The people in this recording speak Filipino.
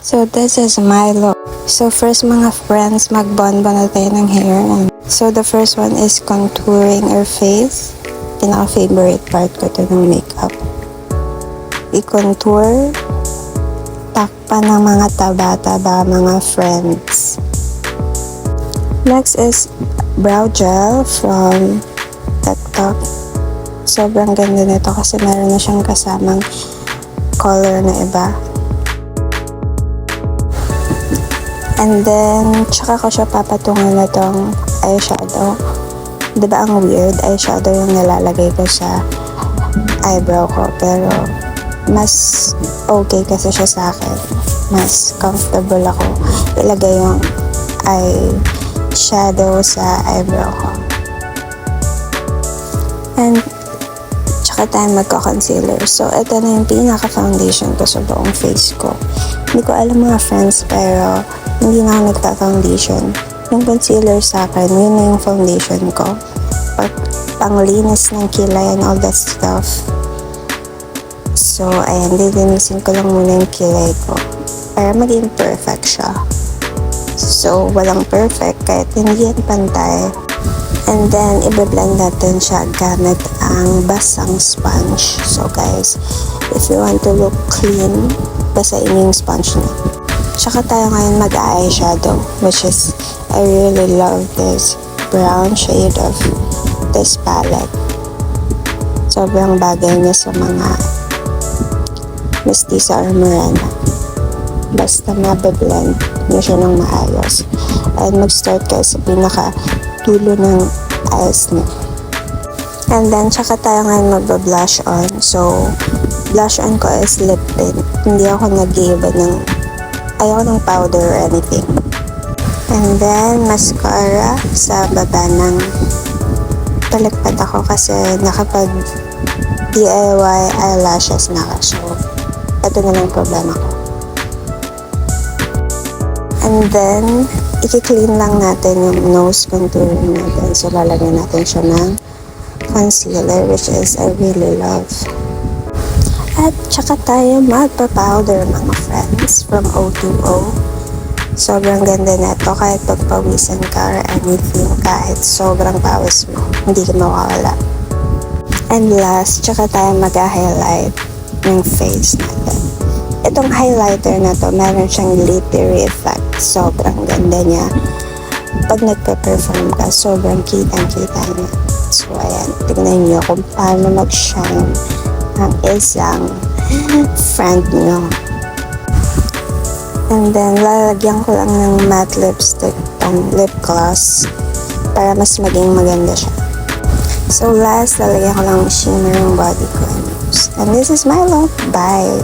So this is my look. So first mga friends, mag-bond na tayo ng hair. So the first one is contouring our face. Pinaka-favorite part ko to ng makeup. I-contour. Takpan ng mga taba-taba mga friends. Next is brow gel from TikTok. Sobrang ganda nito kasi meron na siyang kasamang color na iba. And then, tsaka ko siya papatungan na tong eyeshadow. Diba ang weird? Eyeshadow yung nilalagay ko sa eyebrow ko. Pero, mas okay kasi siya sa akin. Mas comfortable ako ilagay yung eyeshadow sa eyebrow ko. And, tsaka tayo magko-concealer. So, ito na yung pinaka-foundation ko sa buong face ko. Hindi ko alam mga friends, pero hindi na ako nagpa-foundation. Yung concealer sa akin, yun na yung foundation ko. Panglinis ng kilay and all that stuff. So, ayan, didinisin ko lang muna yung kilay ko para maging perfect siya. So, walang perfect kahit hindi yan pantay. And then, i-blend natin siya gamit ang basang sponge. So, guys, if you want to look clean, basain yung sponge na. Tsaka tayo ngayon mag-eyeshadow, which is, I really love this brown shade of this palette. Sobrang bagay niya sa mga mestiza or morena. Basta mabe-blend niya siya ng maayos. And mag-start kayo sa pinaka-dulo ng eyes niya. And then, tsaka tayo ngayon magba-blush on. So, blush on ko is lip tint. Hindi ako nag-iiba ng ayoko ng powder or anything. And then, mascara sa baba ng palikpad ako kasi nakapag DIY eyelashes na ako. So, ito na lang problema ko. And then, i-clean lang natin yung nose contouring natin. So, lalagyan natin siya ng concealer, which is I really love. At tsaka tayo magpa-powder mga friends from O2O. Sobrang ganda neto kahit pagpawisan ka or anything, kahit sobrang pawis mo, hindi ka mawawala. And last, tsaka tayo mag-highlight ng face natin. Itong highlighter na to, meron siyang glittery effect. Sobrang ganda niya. Pag nagpe-perform ka, sobrang kitang-kita niya. So ayan, tignan niyo kung paano mag-shine ang isang friend nyo. And then, lalagyan ko lang ng matte lipstick tong lip gloss para mas maging maganda siya. So last, lalagyan ko lang ng shimmer yung body ko. And this is my look. Bye!